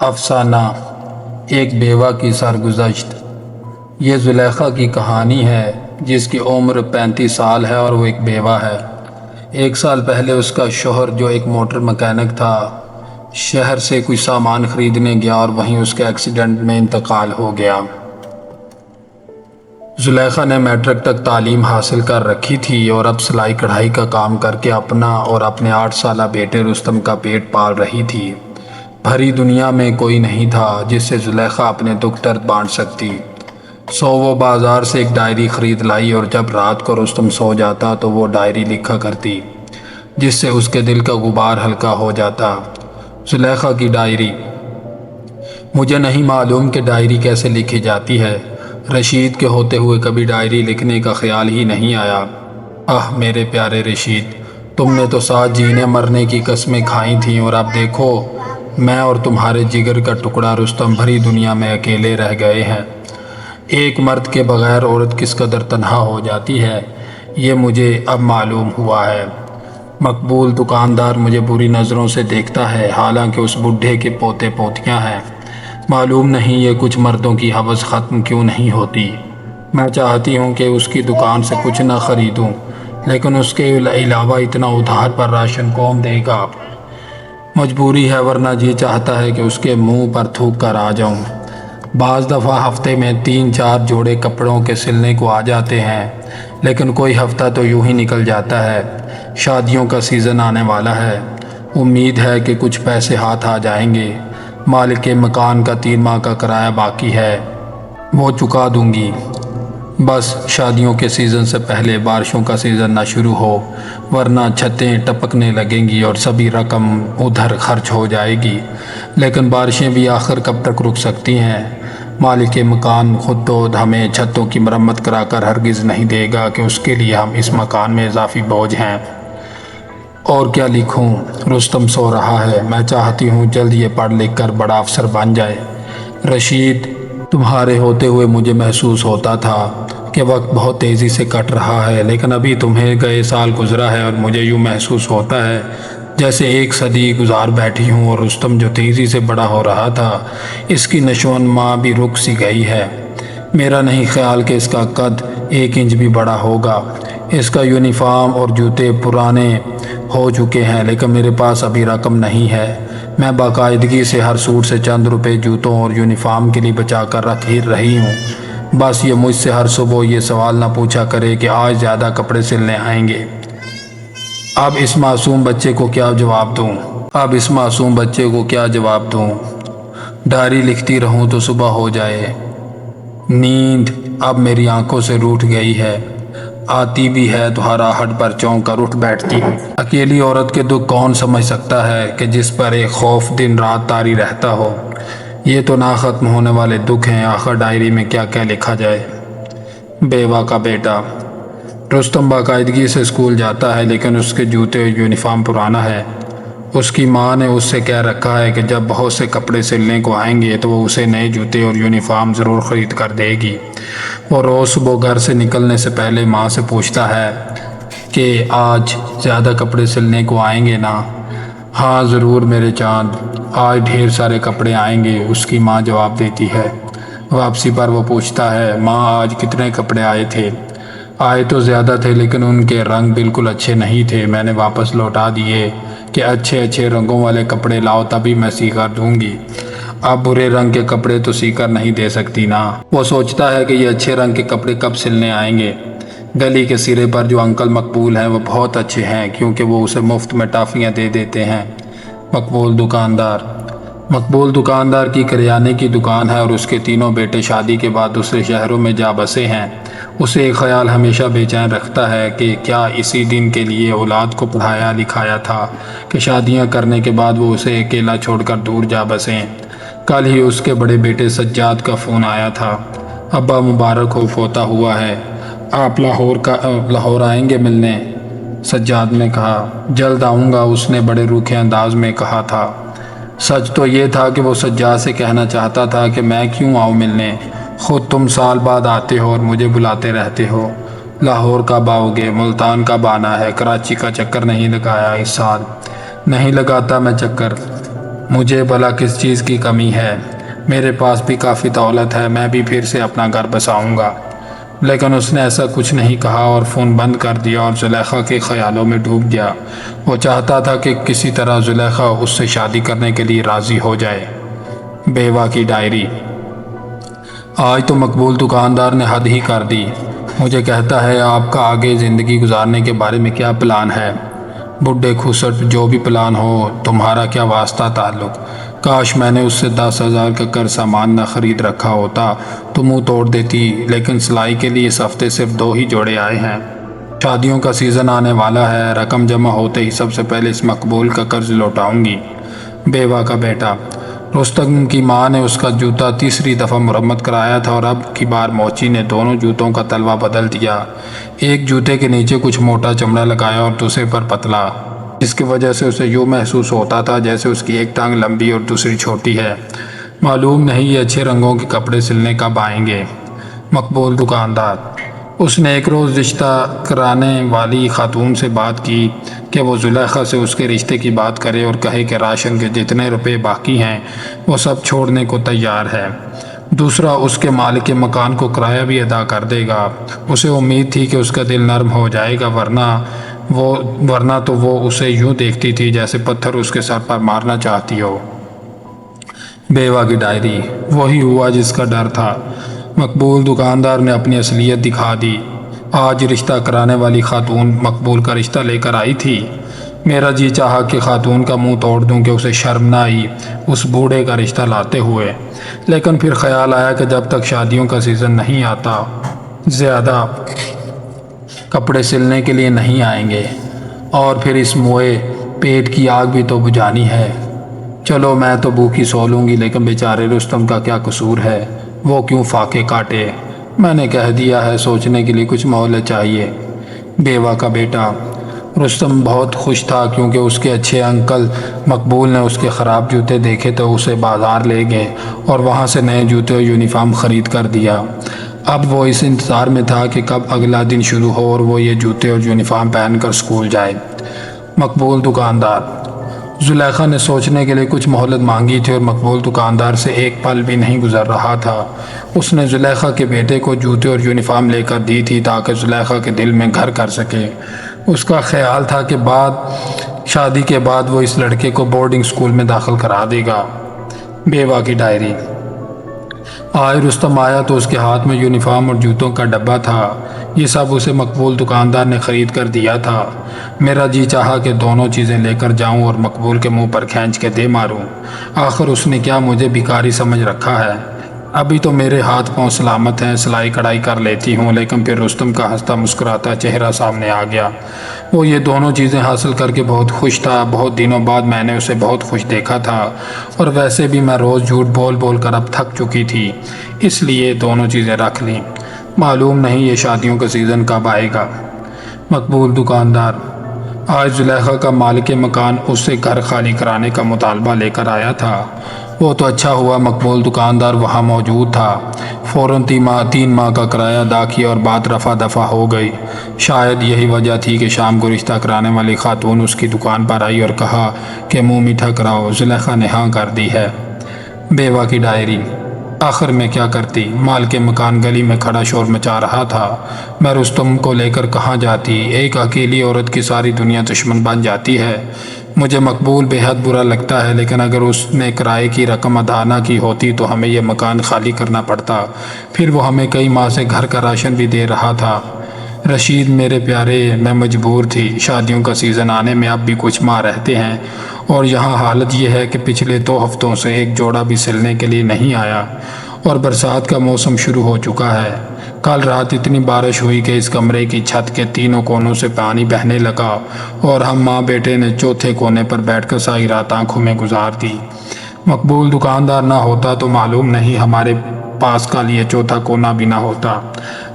افسانہ ایک بیوہ کی سرگزشت۔ یہ زلیخا کی کہانی ہے جس کی عمر 35 سال ہے اور وہ ایک بیوہ ہے۔ 1 سال پہلے اس کا شوہر جو ایک موٹر مکینک تھا شہر سے کچھ سامان خریدنے گیا اور وہیں اس کے ایکسیڈنٹ میں انتقال ہو گیا۔ زلیخا نے میٹرک تک تعلیم حاصل کر رکھی تھی اور اب سلائی کڑھائی کا کام کر کے اپنا اور اپنے 8 سالہ بیٹے رستم کا پیٹ پال رہی تھی۔ بھری دنیا میں کوئی نہیں تھا جس سے زلیخا اپنے دکھ درد بانٹ سکتی۔ وہ بازار سے ایک ڈائری خرید لائی اور جب رات کو رستم سو جاتا تو وہ ڈائری لکھا کرتی جس سے اس کے دل کا غبار ہلکا ہو جاتا۔ زلیخا کی ڈائری۔ مجھے نہیں معلوم کہ ڈائری کیسے لکھی جاتی ہے۔ رشید کے ہوتے ہوئے کبھی ڈائری لکھنے کا خیال ہی نہیں آیا۔ میرے پیارے رشید، تم نے تو ساتھ جینے مرنے کی قسمیں کھائی تھیں اور اب دیکھو میں اور تمہارے جگر کا ٹکڑا رستم بھری دنیا میں اکیلے رہ گئے ہیں۔ ایک مرد کے بغیر عورت کس قدر تنہا ہو جاتی ہے یہ مجھے اب معلوم ہوا ہے۔ مقبول دکاندار مجھے بری نظروں سے دیکھتا ہے حالانکہ اس بڈھے کے پوتے پوتیاں ہیں۔ معلوم نہیں یہ کچھ مردوں کی حوث ختم کیوں نہیں ہوتی۔ میں چاہتی ہوں کہ اس کی دکان سے کچھ نہ خریدوں لیکن اس کے علاوہ اتنا ادھار پر راشن کون دے گا؟ مجبوری ہے ورنہ جی چاہتا ہے کہ اس کے منہ پر تھوک کر آ جاؤں۔ بعض دفعہ ہفتے میں 3-4 جوڑے کپڑوں کے سلنے کو آ جاتے ہیں لیکن کوئی ہفتہ تو یوں ہی نکل جاتا ہے۔ شادیوں کا سیزن آنے والا ہے، امید ہے کہ کچھ پیسے ہاتھ آ جائیں گے۔ مالک مکان کا 3 ماہ کا کرایہ باقی ہے، وہ چکا دوں گی۔ بس شادیوں کے سیزن سے پہلے بارشوں کا سیزن نہ شروع ہو ورنہ چھتیں ٹپکنے لگیں گی اور سبھی رقم ادھر خرچ ہو جائے گی۔ لیکن بارشیں بھی آخر کب تک رک سکتی ہیں؟ مالک مکان خود تو ہمیں چھتوں کی مرمت کرا کر ہرگز نہیں دے گا کہ اس کے لیے ہم اس مکان میں اضافی بوجھ ہیں۔ اور کیا لکھوں؟ رستم سو رہا ہے، میں چاہتی ہوں جلد یہ پڑھ لکھ کر بڑا افسر بن جائے۔ رشید، تمہارے ہوتے ہوئے مجھے محسوس ہوتا تھا کہ وقت بہت تیزی سے کٹ رہا ہے لیکن ابھی تمہیں گئے سال گزرا ہے اور مجھے یوں محسوس ہوتا ہے جیسے 1 صدی گزار بیٹھی ہوں اور رستم جو تیزی سے بڑا ہو رہا تھا اس کی نشو و نما بھی رک سی گئی ہے۔ میرا نہیں خیال کہ اس کا قد 1 انچ بھی بڑا ہوگا۔ اس کا یونیفارم اور جوتے پرانے ہو چکے ہیں لیکن میرے پاس ابھی رقم نہیں ہے۔ میں باقاعدگی سے ہر سوٹ سے چند روپے جوتوں اور یونیفارم کے لیے بچا کر رکھ ہی رہی ہوں۔ بس یہ مجھ سے ہر صبح یہ سوال نہ پوچھا کرے کہ آج زیادہ کپڑے سلنے آئیں گے۔ اب اس معصوم بچے کو کیا جواب دوں؟ ڈائری لکھتی رہوں تو صبح ہو جائے۔ نیند اب میری آنکھوں سے روٹھ گئی ہے، آتی بھی ہے تو ہراہٹ پر چونک کر اٹھ بیٹھتی ہوں۔ اکیلی عورت کے دکھ کون سمجھ سکتا ہے کہ جس پر ایک خوف دن رات طاری رہتا ہو۔ یہ تو نہ ختم ہونے والے دکھ ہیں۔ آخر ڈائری میں کیا کیا لکھا جائے؟ بیوہ کا بیٹا۔ رستم باقاعدگی سے اسکول جاتا ہے لیکن اس کے جوتے اور یونیفارم پرانا ہے۔ اس کی ماں نے اس سے کہہ رکھا ہے کہ جب بہت سے کپڑے سلنے کو آئیں گے تو وہ اسے نئے جوتے اور یونیفارم ضرور خرید کر دے گی۔ وہ روز صبح گھر سے نکلنے سے پہلے ماں سے پوچھتا ہے کہ آج زیادہ کپڑے سلنے کو آئیں گے نا؟ ہاں ضرور میرے چاند، آج ڈھیر سارے کپڑے آئیں گے، اس کی ماں جواب دیتی ہے۔ واپسی پر وہ پوچھتا ہے، ماں آج کتنے کپڑے آئے تھے؟ آئے تو زیادہ تھے لیکن ان کے رنگ بالکل اچھے نہیں تھے، میں نے واپس لوٹا دیے کہ اچھے رنگوں والے کپڑے لاؤ تبھی میں سی کر دوں گی۔ اب برے رنگ کے کپڑے تو سی کر نہیں دے سکتی نا۔ وہ سوچتا ہے کہ یہ اچھے رنگ کے کپڑے کب سلنے آئیں گے۔ گلی کے سرے پر جو انکل مقبول ہیں وہ بہت اچھے ہیں کیونکہ وہ اسے مفت میں ٹافیاں دے دیتے ہیں۔ مقبول دکاندار کی کریانے کی دکان ہے اور اس کے تینوں بیٹے شادی کے بعد دوسرے شہروں میں جا بسے ہیں۔ اسے ایک خیال ہمیشہ بے چین رکھتا ہے کہ کیا اسی دن کے لیے اولاد کو پڑھایا لکھایا تھا کہ شادیاں کرنے کے بعد وہ اسے اکیلا چھوڑ کر دور جا بسیں۔ کل ہی اس کے بڑے بیٹے سجاد کا فون آیا تھا، ابا مبارک ہو، فوتا ہوا ہے، آپ لاہور آئیں گے ملنے؟ سجاد نے کہا، جلد آؤں گا، اس نے بڑے روکھے انداز میں کہا تھا۔ سچ تو یہ تھا کہ وہ سجاد سے کہنا چاہتا تھا کہ میں کیوں آؤں ملنے، خود تم سال بعد آتے ہو اور مجھے بلاتے رہتے ہو۔ لاہور کب آؤ گے؟ ملتان کب آنا ہے؟ کراچی کا چکر نہیں لگایا اس سال؟ نہیں لگاتا میں چکر، مجھے بھلا کس چیز کی کمی ہے؟ میرے پاس بھی کافی دولت ہے، میں بھی پھر سے اپنا گھر بساؤں گا۔ لیکن اس نے ایسا کچھ نہیں کہا اور فون بند کر دیا اور زلیخا کے خیالوں میں ڈوب گیا۔ وہ چاہتا تھا کہ کسی طرح زلیخا اس سے شادی کرنے کے لیے راضی ہو جائے۔ بیوہ کی ڈائری۔ آج تو مقبول دکاندار نے حد ہی کر دی۔ مجھے کہتا ہے آپ کا آگے زندگی گزارنے کے بارے میں کیا پلان ہے؟ بڈھے کھسٹ، جو بھی پلان ہو، تمہارا کیا واسطہ تعلق؟ کاش میں نے اس سے 10,000 کا کر سامان نہ خرید رکھا ہوتا تو منہ توڑ دیتی، لیکن سلائی کے لیے اس ہفتے صرف 2 ہی جوڑے آئے ہیں۔ شادیوں کا سیزن آنے والا ہے، رقم جمع ہوتے ہی سب سے پہلے اس مقبول کا قرض لوٹاؤں گی۔ بیوہ کا بیٹا۔ رستم کی ماں نے اس کا جوتا تیسری دفعہ مرمت کرایا تھا اور اب کی بار موچی نے دونوں جوتوں کا تلوا بدل دیا۔ ایک جوتے کے نیچے کچھ موٹا چمڑا لگایا اور دوسرے پر پتلا، جس کی وجہ سے اسے یوں محسوس ہوتا تھا جیسے اس کی ایک ٹانگ لمبی اور دوسری چھوٹی ہے۔ معلوم نہیں یہ اچھے رنگوں کے کپڑے سلنے کب آئیں گے۔ مقبول دکاندار۔ اس نے ایک روز رشتہ کرانے والی خاتون سے بات کی کہ وہ زلیخا سے اس کے رشتے کی بات کرے اور کہے کہ راشن کے جتنے روپے باقی ہیں وہ سب چھوڑنے کو تیار ہے۔ دوسرا، اس کے مالک مکان کو کرایہ بھی ادا کر دے گا۔ اسے امید تھی کہ اس کا دل نرم ہو جائے گا، ورنہ تو وہ اسے یوں دیکھتی تھی جیسے پتھر اس کے سر پر مارنا چاہتی ہو۔ بیوہ کی ڈائری۔ وہی ہوا جس کا ڈر تھا۔ مقبول دکاندار نے اپنی اصلیت دکھا دی۔ آج رشتہ کرانے والی خاتون مقبول کا رشتہ لے کر آئی تھی۔ میرا جی چاہا کہ خاتون کا منہ توڑ دوں کہ اسے شرم نہ آئی اس بوڑھے کا رشتہ لاتے ہوئے، لیکن پھر خیال آیا کہ جب تک شادیوں کا سیزن نہیں آتا زیادہ کپڑے سلنے کے لیے نہیں آئیں گے، اور پھر اس موئے پیٹ کی آگ بھی تو بجھانی ہے۔ چلو میں تو بھوکی سو لوں گی، لیکن بیچارے رستم کا کیا قصور ہے؟ وہ کیوں فاقے کاٹے؟ میں نے کہہ دیا ہے، سوچنے کے لیے کچھ مہلت چاہیے۔ بیوہ کا بیٹا۔ رستم بہت خوش تھا کیونکہ اس کے اچھے انکل مقبول نے اس کے خراب جوتے دیکھے تو اسے بازار لے گئے اور وہاں سے نئے جوتے اور یونیفارم خرید کر دیا۔ اب وہ اس انتظار میں تھا کہ کب اگلا دن شروع ہو اور وہ یہ جوتے اور یونیفارم پہن کر اسکول جائے۔ مقبول دکاندار۔ زلیخا نے سوچنے کے لیے کچھ مہلت مانگی تھی اور مقبول دکاندار سے ایک پل بھی نہیں گزر رہا تھا۔ اس نے زلیخا کے بیٹے کو جوتے اور یونیفارم لے کر دی تھی تاکہ زلیخا کے دل میں گھر کر سکے۔ اس کا خیال تھا کہ شادی کے بعد وہ اس لڑکے کو بورڈنگ اسکول میں داخل کرا دے گا۔ بیوہ کی ڈائری۔ آج رستم آیا تو اس کے ہاتھ میں یونیفارم اور جوتوں کا ڈبہ تھا۔ یہ سب اسے مقبول دکاندار نے خرید کر دیا تھا۔ میرا جی چاہا کہ دونوں چیزیں لے کر جاؤں اور مقبول کے منہ پر کھینچ کے دے ماروں۔ آخر اس نے کیا مجھے بھکاری سمجھ رکھا ہے؟ ابھی تو میرے ہاتھ پاؤں سلامت ہیں، سلائی کڑھائی کر لیتی ہوں، لیکن پھر رستم کا ہنستا مسکراتا چہرہ سامنے آ گیا۔ وہ یہ دونوں چیزیں حاصل کر کے بہت خوش تھا۔ بہت دنوں بعد میں نے اسے بہت خوش دیکھا تھا، اور ویسے بھی میں روز جھوٹ بول بول کر اب تھک چکی تھی، اس لیے دونوں چیزیں رکھ لیں۔ معلوم نہیں یہ شادیوں کا سیزن کب آئے گا۔ مقبول دکاندار۔ آج زلیخا کا مالک مکان اس سے گھر خالی کرانے کا مطالبہ لے کر آیا تھا۔ وہ تو اچھا ہوا مقبول دکاندار وہاں موجود تھا۔ فوراً 3 ماہ کا کرایہ ادا کیا اور بات رفع دفع ہو گئی۔ شاید یہی وجہ تھی کہ شام کو رشتہ کرانے والی خاتون اس کی دکان پر آئی اور کہا کہ منہ میٹھا کراؤ۔ زلیخا نے ہاں کر دی ہے۔ بیوہ کی ڈائری۔ آخر میں کیا کرتی؟ مالک مکان گلی میں کھڑا شور مچا رہا تھا۔ میں رستم کو لے کر کہاں جاتی؟ ایک اکیلی عورت کی ساری دنیا دشمن بن جاتی ہے۔ مجھے مقبول بے حد برا لگتا ہے، لیکن اگر اس نے کرائے کی رقم ادا نہ کی ہوتی تو ہمیں یہ مکان خالی کرنا پڑتا۔ پھر وہ ہمیں کئی ماہ سے گھر کا راشن بھی دے رہا تھا۔ رشید میرے پیارے، میں مجبور تھی۔ شادیوں کا سیزن آنے میں اب بھی کچھ ماہ رہتے ہیں، اور یہاں حالت یہ ہے کہ پچھلے 2 ہفتوں سے ایک جوڑا بھی سلنے کے لیے نہیں آیا، اور برسات کا موسم شروع ہو چکا ہے۔ کل رات اتنی بارش ہوئی کہ اس کمرے کی چھت کے تینوں کونوں سے پانی بہنے لگا، اور ہم ماں بیٹے نے چوتھے کونے پر بیٹھ کر ساری رات آنکھوں میں گزار دی۔ مقبول دکاندار نہ ہوتا تو معلوم نہیں ہمارے پاس کا لیے چوتھا کونا بھی نہ ہوتا۔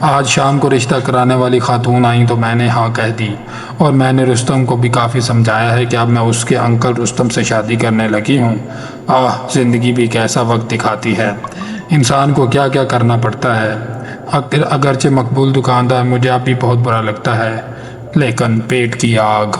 آج شام کو رشتہ کرانے والی خاتون آئیں تو میں نے ہاں کہہ دی، اور میں نے رستم کو بھی کافی سمجھایا ہے کہ اب میں اس کے انکل رستم سے شادی کرنے لگی ہوں۔ زندگی بھی کیسا وقت دکھاتی ہے، انسان کو کیا کیا کرنا پڑتا ہے۔ اگرچہ مقبول دکاندار مجھے اب بھی بہت برا لگتا ہے، لیکن پیٹ کی آگ